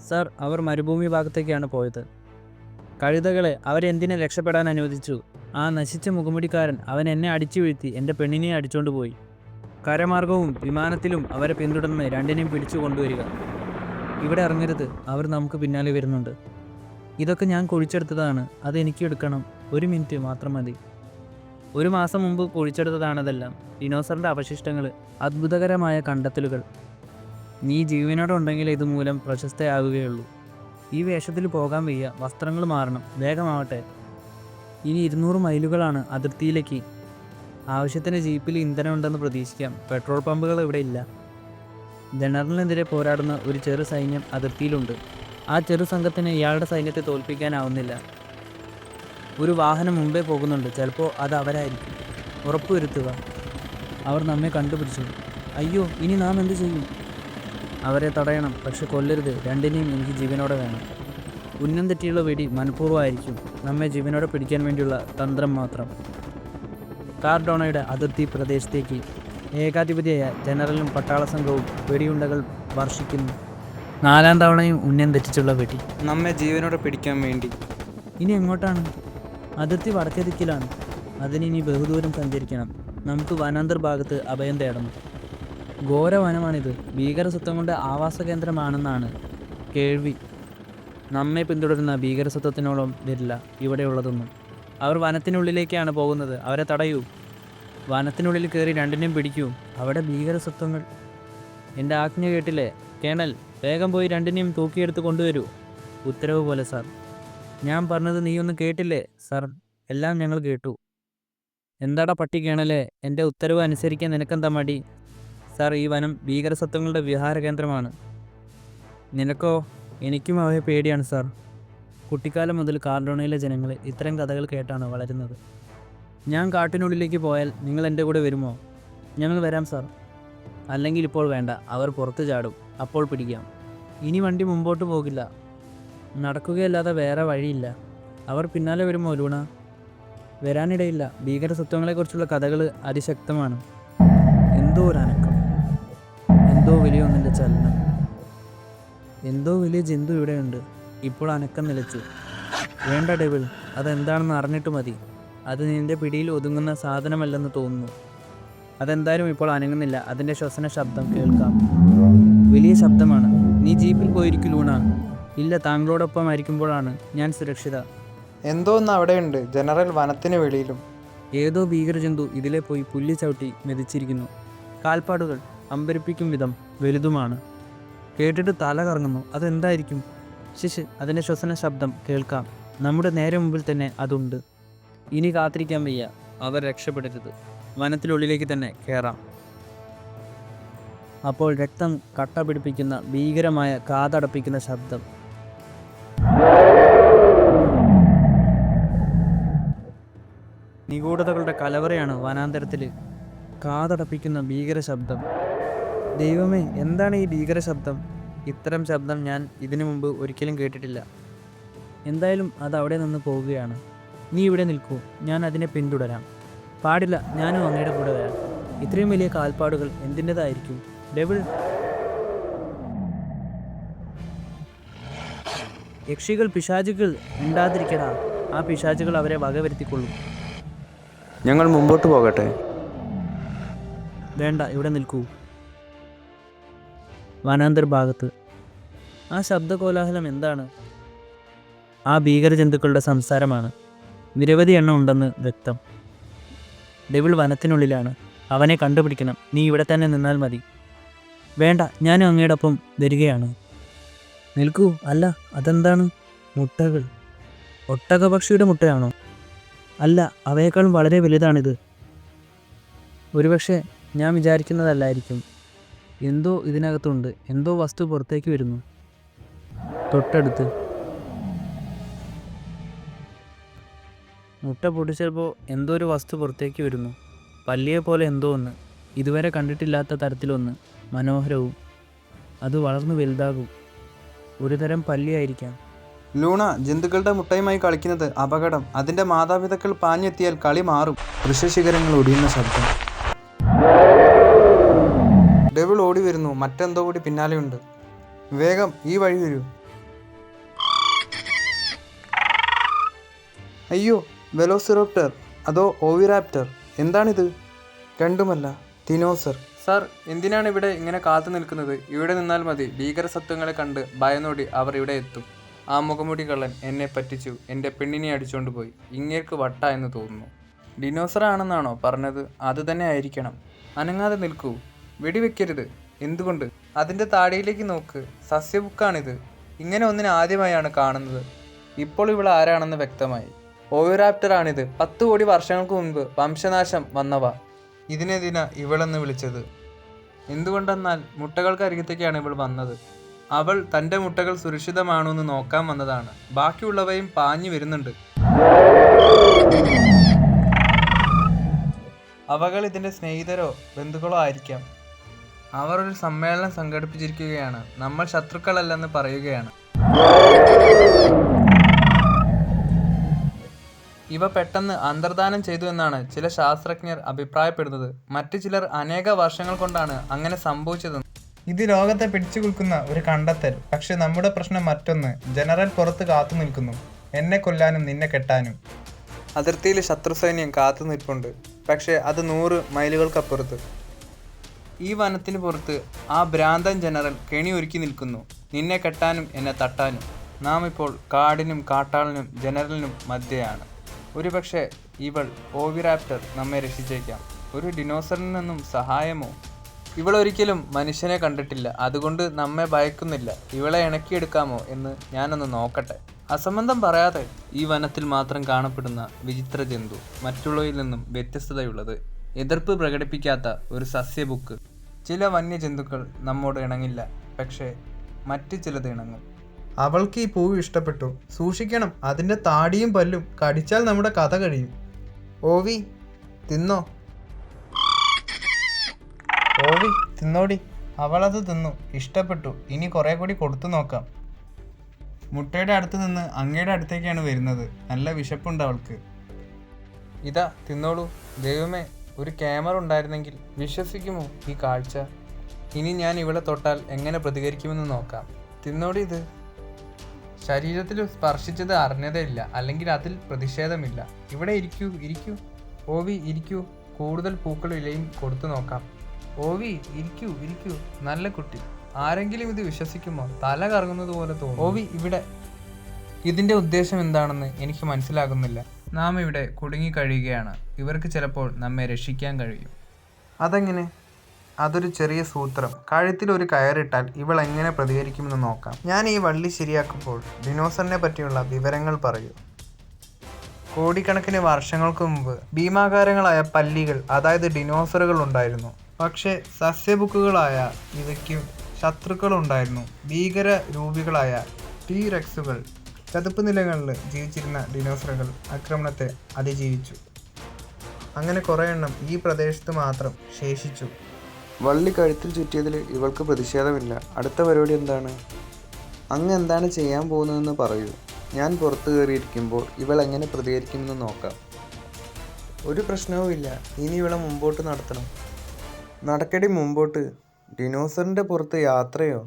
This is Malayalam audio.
സർ, അവർ മരുഭൂമി ഭാഗത്തേക്കാണ് പോയത്. കഴുതകളെ അവരെന്തിനെ രക്ഷപ്പെടാൻ അനുവദിച്ചു? ആ നശിച്ച മുഖമുടിക്കാരൻ അവൻ എന്നെ അടിച്ചു വീഴ്ത്തി എൻ്റെ പെണ്ണിനെ അടിച്ചുകൊണ്ട് പോയി. കരമാർഗവും വിമാനത്തിലും അവരെ പിന്തുടർന്ന് രണ്ടിനെയും പിടിച്ചു കൊണ്ടുവരിക. ഇവിടെ ഇറങ്ങരുത്, അവർ നമുക്ക് പിന്നാലെ വരുന്നുണ്ട്. ഇതൊക്കെ ഞാൻ കുഴിച്ചെടുത്തതാണ്, അത് എനിക്ക് എടുക്കണം. 1 മിനിറ്റ് മാത്രം മതി. 1 മാസം മുമ്പ് കുഴിച്ചെടുത്തതാണതെല്ലാം. ഡിനോസറിൻ്റെ അവശിഷ്ടങ്ങൾ, അത്ഭുതകരമായ കണ്ടെത്തലുകൾ. നീ ജീവനോടെ ഉണ്ടെങ്കിൽ ഇതുമൂലം പ്രശസ്തയാവുകയുള്ളൂ. ഈ വേഷത്തിൽ പോകാൻ വയ്യ, വസ്ത്രങ്ങൾ മാറണം, വേഗമാവട്ടെ. ഇനി 200 മൈലുകളാണ് അതിർത്തിയിലേക്ക്. ആവശ്യത്തിന് ജീപ്പിൽ ഇന്ധനമുണ്ടെന്ന് പ്രതീക്ഷിക്കാം. പെട്രോൾ പമ്പുകൾ ഇവിടെ ഇല്ല. ജനറലിനെതിരെ പോരാടുന്ന ഒരു ചെറു സൈന്യം അതിർത്തിയിലുണ്ട്. ആ ചെറു സംഘത്തിന് ഇയാളുടെ സൈന്യത്തെ തോൽപ്പിക്കാനാവുന്നില്ല. ഒരു വാഹനം മുമ്പേ പോകുന്നുണ്ട്, ചിലപ്പോൾ അത് അവരായിരിക്കും. ഉറപ്പുവരുത്തുക, അവർ നമ്മെ കണ്ടുപിടിച്ചു. അയ്യോ, ഇനി നാം എന്തു ചെയ്യും? അവരെ തടയണം, പക്ഷെ കൊല്ലരുത്. രണ്ടിനെയും എനിക്ക് ജീവനോടെ വേണം. ഉന്നം തെറ്റിയുള്ള വെടി മനഃപൂർവ്വമായിരിക്കും, നമ്മെ ജീവനോടെ പിടിക്കാൻ വേണ്ടിയുള്ള തന്ത്രം മാത്രം. കാർഡോണയുടെ അതിർത്തി പ്രദേശത്തേക്ക് ഏകാധിപതിയായ ജനറലും പട്ടാള സംഘവും വെടിയുണ്ടകൾ വർഷിക്കുന്നു. 4ാം തവണയും ഉന്നം തെറ്റിച്ചുള്ള വെടി, നമ്മെ ജീവനോടെ പിടിക്കാൻ വേണ്ടി. ഇനി എങ്ങോട്ടാണ്? അതിർത്തി വടക്കേ ദിക്കിലാണ്. അതിനിനി ബഹുദൂരം സഞ്ചരിക്കണം. നമുക്ക് വനാന്തർ ഭാഗത്ത് അഭയം തേടണം. ഘോരവനമാണിത്. ഭീകരസത്വങ്ങളുടെ ആവാസ കേന്ദ്രമാണെന്നാണ് കേൾവി. നമ്മെ പിന്തുടരുന്ന ഭീകരസത്വത്തിനോളം വരില്ല ഇവിടെയുള്ളതൊന്നും. അവർ വനത്തിനുള്ളിലേക്കാണ് പോകുന്നത്, അവരെ തടയൂ. വനത്തിനുള്ളിൽ കയറി രണ്ടിനെയും പിടിക്കൂ. അവിടെ ഭീകരസത്വങ്ങൾ. എൻ്റെ ആജ്ഞ കേട്ടില്ലേ കേണൽ? വേഗം പോയി രണ്ടിനെയും തൂക്കിയെടുത്ത് കൊണ്ടുവരൂ. ഉത്തരവ് പോലെ സാർ. ഞാൻ പറഞ്ഞത് നീയൊന്നും കേട്ടില്ലേ? സാർ, എല്ലാം ഞങ്ങൾ കേട്ടു. എന്താടാ പട്ടി കേണലെ, എൻ്റെ ഉത്തരവ് അനുസരിക്കാൻ നിനക്കെന്താ മടി? സാർ, ഈ വനം ഭീകരസത്വങ്ങളുടെ വിഹാര കേന്ദ്രമാണ്. നിനക്കോ? എനിക്കും അവയെ പേടിയാണ് സാർ. കുട്ടിക്കാലം മുതൽ കാർഡോണയിലെ ജനങ്ങൾ ഇത്തരം കഥകൾ കേട്ടാണ് വളരുന്നത്. ഞാൻ കാട്ടിനുള്ളിലേക്ക് പോയാൽ നിങ്ങൾ എൻ്റെ കൂടെ വരുമോ? ഞങ്ങൾ വരാം സാർ. അല്ലെങ്കിൽ ഇപ്പോൾ വേണ്ട, അവർ പുറത്ത് ചാടും, അപ്പോൾ പിടിക്കാം. ഇനി വണ്ടി മുമ്പോട്ട് പോകില്ല, നടക്കുകയല്ലാതെ വേറെ വഴിയില്ല. അവർ പിന്നാലെ വരുമോ ലൂണ? വരാനിടയില്ല. ഭീകരസത്വങ്ങളെക്കുറിച്ചുള്ള കഥകൾ അതിശക്തമാണ്. എന്തോ ഒരു അനക്കം, എന്തോ വലിയ ഒന്നിൻ്റെ ചലനം. എന്തോ വലിയ ജന്തു ഇവിടെയുണ്ട്. ഇപ്പോൾ അനക്കം നിലച്ചു. വേണ്ട ഡെവിൾ, അതെന്താണെന്ന് അറിഞ്ഞിട്ട് മതി. അത് നിൻ്റെ പിടിയിൽ ഒതുങ്ങുന്ന സാധനമല്ലെന്ന് തോന്നുന്നു. അതെന്തായാലും ഇപ്പോൾ അനങ്ങുന്നില്ല. അതിൻ്റെ ശ്വസന ശബ്ദം കേൾക്കാം. വലിയ ശബ്ദമാണ്. നീ ജീപ്പിൽ പോയിരിക്കും ലൂണ. ഇല്ല, താങ്കളോടൊപ്പം ആയിരിക്കുമ്പോഴാണ് ഞാൻ സുരക്ഷിത. എന്തോ ഒന്ന് അവിടെയുണ്ട്. ജനറൽ വനത്തിന് വെളിയിലും. ഏതോ ഭീകരജന്തു ഇതിലെ പോയി പുല്ല് ചവിട്ടി മെതിച്ചിരിക്കുന്നു. കാൽപ്പാടുകൾ അമ്പരിപ്പിക്കും വിധം വലുതുമാണ്. കേട്ടിട്ട് തല കറങ്ങുന്നു. അതെന്തായിരിക്കും? ശിശ്, അതിൻ്റെ ശ്വസന ശബ്ദം കേൾക്കാം. നമ്മുടെ നേരെ മുമ്പിൽ തന്നെ അതുണ്ട്. ഇനി കാത്തിരിക്കാൻ വയ്യ. അവർ രക്ഷപ്പെടരുത്. വനത്തിനുള്ളിലേക്ക് തന്നെ കയറാം. അപ്പോൾ രക്തം കട്ട പിടിപ്പിക്കുന്ന ഭീകരമായ കാതടപ്പിക്കുന്ന ശബ്ദം. നിഗൂഢതകളുടെ കലവറയാണ് വനാന്തരത്തിൽ. കാതടപ്പിക്കുന്ന ഭീകര ശബ്ദം. ദൈവമേ, എന്താണ് ഈ ഭീകര ശബ്ദം? ഇത്തരം ശബ്ദം ഞാൻ ഇതിനു മുമ്പ് ഒരിക്കലും കേട്ടിട്ടില്ല. എന്തായാലും അത് അവിടെ നിന്ന് പോവുകയാണ്. നീ ഇവിടെ നിൽക്കൂ, ഞാൻ അതിനെ പിന്തുടരാം. പാടില്ല, ഞാനും അങ്ങയുടെ കൂടെ വരാം. ഇത്രയും വലിയ കാൽപ്പാടുകൾ എന്തിൻ്റെതായിരിക്കും? ഡെവിൾ, യക്ഷികൾ, പിശാചുകൾ, ഉണ്ടാതിരിക്കടാ. ആ പിശാചുകൾ അവരെ വകവരുത്തിക്കൊള്ളും. ഞങ്ങൾ മുമ്പോട്ട് പോകട്ടെ? വേണ്ട, ഇവിടെ നിൽക്കൂ. വനാന്തർ ഭാഗത്ത് ആ ശബ്ദകോലാഹലം എന്താണ്? ആ ഭീകരജന്തുക്കളുടെ സംസാരമാണ്. നിരവധി എണ്ണം ഉണ്ടെന്ന് വ്യക്തം. ഡെവിൾ വനത്തിനുള്ളിലാണ്. അവനെ കണ്ടുപിടിക്കണം. നീ ഇവിടെ തന്നെ നിന്നാൽ മതി. വേണ്ട, ഞാനും അങ്ങയോടൊപ്പം വരികയാണ്. നിൽക്കൂ. അല്ല, അതെന്താണ്? മുട്ടകൾ. ഒട്ടകപക്ഷിയുടെ മുട്ടയാണോ? അല്ല, അവയേക്കാളും വളരെ വലുതാണിത്. ഒരുപക്ഷെ ഞാൻ വിചാരിക്കുന്നതല്ലായിരിക്കും. എന്തോ ഇതിനകത്തുണ്ട്. എന്തോ വസ്തു പുറത്തേക്ക് വരുന്നു. തൊട്ടടുത്ത് മുട്ട പൊട്ടിച്ചപ്പോൾ എന്തോ ഒരു വസ്തു പുറത്തേക്ക് വരുന്നു. പല്ലിയെ പോലെ എന്തോ ഒന്ന്. ഇതുവരെ കണ്ടിട്ടില്ലാത്ത തരത്തിലൊന്ന്. മനോഹരവും. അത് വളർന്നു വലുതാകും. ഒരു തരം പല്ലിയായിരിക്കാം. ലൂണ, ജന്തുക്കളുടെ മുട്ടയുമായി കളിക്കുന്നത് അപകടം. അതിൻ്റെ മാതാപിതാക്കൾ പാഞ്ഞെത്തിയാൽ കളി മാറും. വൃക്ഷശിഖരങ്ങൾ ഒടിയുന്ന ശബ്ദം. ഡെവിൾ ഓടി വരുന്നു. മറ്റെന്തോ കൂടി പിന്നാലെയുണ്ട്. വേഗം ഈ വഴി വരൂ. അയ്യോ, വെലോസിറോപ്റ്റർ അതോ ഓവിറാപ്റ്റർ? എന്താണിത്? രണ്ടുമല്ല, ദിനോസർ. സാർ, എന്തിനാണ് ഇവിടെ ഇങ്ങനെ കാത്തു നിൽക്കുന്നത്? ഇവിടെ നിന്നാൽ മതി. ഭീകര സത്വങ്ങളെ കണ്ട് ഭയന്നോടി അവർ ഇവിടെ എത്തും. ആ മുഖമുടി കള്ളൻ എന്നെ പറ്റിച്ചു. എൻ്റെ പെണ്ണിനെ അടിച്ചുകൊണ്ട് പോയി. ഇങ്ങേർക്ക് വട്ട എന്ന് തോന്നുന്നു. ഡിനോസർ ആണെന്നാണോ പറഞ്ഞത്? അത് തന്നെ ആയിരിക്കണം. അനങ്ങാതെ നിൽക്കൂ, വെടിവെക്കരുത്. എന്തുകൊണ്ട്? അതിൻ്റെ താടിയിലേക്ക് നോക്ക്. സസ്യബുക്കാണിത്. ഇങ്ങനെ ഒന്നിനെ ആദ്യമായാണ് കാണുന്നത്. ഇപ്പോൾ ഇവൾ ആരാണെന്ന് വ്യക്തമായി. ഓവിറാപ്റ്ററാണിത്. 10 കോടി വർഷങ്ങൾക്ക് മുൻപ് വംശനാശം വന്നവ. ഇതിനെതിനാ ഇവളെന്ന് വിളിച്ചത്. എന്തുകൊണ്ടെന്നാൽ മുട്ടകൾക്കരികത്തേക്കാണ് ഇവൾ വന്നത്. അവൾ തൻ്റെ മുട്ടകൾ സുരക്ഷിതമാണോ എന്ന് നോക്കാൻ വന്നതാണ്. ബാക്കിയുള്ളവയും പാഞ്ഞു വരുന്നുണ്ട്. അവകൾ ഇതിൻ്റെ സ്നേഹിതരോ ബന്ധുക്കളോ ആയിരിക്കാം. അവർ ഒരു സമ്മേളനം സംഘടിപ്പിച്ചിരിക്കുകയാണ്. നമ്മൾ ശത്രുക്കളല്ലെന്ന് പറയുകയാണ്. ഇവ പെട്ടെന്ന് അന്തർധാനം ചെയ്തു എന്നാണ് ചില ശാസ്ത്രജ്ഞർ അഭിപ്രായപ്പെടുന്നത്. മറ്റു ചിലർ അനേക വർഷങ്ങൾ കൊണ്ടാണ് അങ്ങനെ സംഭവിച്ചത്. ഇത് ലോകത്തെ പിടിച്ചു കുൽക്കുന്ന ഒരു കണ്ടെത്തൽ. പക്ഷെ നമ്മുടെ പ്രശ്നം മറ്റൊന്ന്. ജനറൽ പുറത്ത് കാത്തു നിൽക്കുന്നു, എന്നെ കൊല്ലാനും നിന്നെ കെട്ടാനും. അതിർത്തിയിൽ ശത്രു സൈന്യം കാത്തു നിൽപ്പുണ്ട്. പക്ഷേ അത് 100 മൈലുകൾക്കപ്പുറത്ത്. ഈ വനത്തിന് പുറത്ത് ആ ഭ്രാന്തൻ ജനറൽ കെണി ഒരുക്കി നിൽക്കുന്നു, നിന്നെ കെട്ടാനും എന്നെ തട്ടാനും. നാം ഇപ്പോൾ കാടിനും കാട്ടാളനും ജനറലിനും മധ്യയാണ്. ഒരുപക്ഷെ ഇവൾ ഓവിറാപ്റ്റർ നമ്മെ രക്ഷിച്ചേക്കാം. ഒരു ഡിനോസറിൽ നിന്നും സഹായമോ? ഇവൾ ഒരിക്കലും മനുഷ്യനെ കണ്ടിട്ടില്ല, അതുകൊണ്ട് നമ്മെ ഭയക്കുന്നില്ല. ഇവളെ ഇണക്കിയെടുക്കാമോ എന്ന് ഞാനൊന്ന് നോക്കട്ടെ. അസംബന്ധം പറയാതെ. ഈ വനത്തിൽ മാത്രം കാണപ്പെടുന്ന വിചിത്ര ജന്തു, മറ്റുള്ളവയിൽ നിന്നും വ്യത്യസ്തതയുള്ളത്, എതിർപ്പ് പ്രകടിപ്പിക്കാത്ത ഒരു സസ്യബുക്ക്. ചില വന്യജന്തുക്കൾ നമ്മോട് ഇണങ്ങില്ല, പക്ഷേ മറ്റു ചിലത് ഇണങ്ങും. അവൾക്ക് ഈ പൂവ് ഇഷ്ടപ്പെട്ടു. സൂക്ഷിക്കണം, അതിൻ്റെ താടിയും പല്ലും കടിച്ചാൽ നമ്മുടെ കഥ കഴിയും. ഓവി, തിന്നോ? ഓവി, തിന്നോടി. അവളത് തിന്നു, ഇഷ്ടപ്പെട്ടു. ഇനി കുറെ കൂടി കൊടുത്തു നോക്കാം. മുട്ടയുടെ അടുത്ത് നിന്ന് അങ്ങയുടെ അടുത്തേക്കാണ് വരുന്നത്. നല്ല വിശപ്പുണ്ട് അവൾക്ക്. ഇതാ തിന്നോളൂ. ദൈവമേ, ഒരു ക്യാമറ ഉണ്ടായിരുന്നെങ്കിൽ. വിശ്വസിക്കുമോ ഈ കാഴ്ച? ഇനി ഞാൻ ഇവളെ തൊട്ടാൽ എങ്ങനെ പ്രതികരിക്കുമെന്ന് നോക്കാം. തിന്നോടി ഇത്. ശരീരത്തിൽ സ്പർശിച്ചത് അറിഞ്ഞതേ ഇല്ല, അല്ലെങ്കിൽ അതിൽ പ്രതിഷേധമില്ല. ഇവിടെ ഇരിക്കൂ, ഇരിക്കൂ. ഓവി, ഇരിക്കൂ. കൂടുതൽ പൂക്കളും ഇലയും കൊടുത്തു നോക്കാം. ഓവി, ഇരിക്കൂ, ഇരിക്കൂ. നല്ല കുട്ടി. ആരെങ്കിലും ഇത് വിശ്വസിക്കുമോ? തല കറങ്ങുന്നത് പോലെ തോന്നും. ഓവി, ഇവിടെ. ഇതിൻ്റെ ഉദ്ദേശം എന്താണെന്ന് എനിക്ക് മനസ്സിലാകുന്നില്ല. നാം ഇവിടെ കുടുങ്ങി കഴിയുകയാണ്. ഇവർക്ക് ചിലപ്പോൾ നമ്മെ രക്ഷിക്കാൻ കഴിയും. അതെങ്ങനെ? അതൊരു ചെറിയ സൂത്രം. കഴുത്തിൽ ഒരു കയറിട്ടാൽ ഇവൾ എങ്ങനെ പ്രതികരിക്കുമെന്ന് നോക്കാം. ഞാൻ ഈ വള്ളി ശരിയാക്കുമ്പോൾ ഡിനോസറിനെ പറ്റിയുള്ള വിവരങ്ങൾ പറയൂ. കോടിക്കണക്കിന് വർഷങ്ങൾക്ക് മുമ്പ് ഭീമാകാരങ്ങളായ പല്ലികൾ, അതായത് ഡിനോസറുകൾ ഉണ്ടായിരുന്നു. പക്ഷേ സസ്യബുക്കുകളായ ഇവയ്ക്കും ശത്രുക്കളുണ്ടായിരുന്നു. ഭീകര രൂപികളായ ടീറെക്സുകൾ. ചതുപ്പ് നിലങ്ങളിൽ ജീവിച്ചിരുന്ന ഡിനോസറുകൾ ആക്രമണത്തെ അതിജീവിച്ചു. അങ്ങനെ കുറേ എണ്ണം ഈ പ്രദേശത്ത് മാത്രം ശേഷിച്ചു. വള്ളി കഴുത്തിൽ ചുറ്റിയതിൽ ഇവൾക്ക് പ്രതിഷേധമില്ല. അടുത്ത പരിപാടി എന്താണ്? അങ്ങ് എന്താണ് ചെയ്യാൻ പോകുന്നതെന്ന് പറയൂ. ഞാൻ പുറത്തു കയറിയിരിക്കുമ്പോൾ ഇവൾ എങ്ങനെ പ്രതികരിക്കുമെന്ന് നോക്കാം. ഒരു പ്രശ്നവുമില്ല. ഇനി ഇവളെ മുമ്പോട്ട് നടത്തണം. നടക്കടി മുമ്പോട്ട്. ഡിനോസറിൻ്റെ പുറത്ത് യാത്രയോ?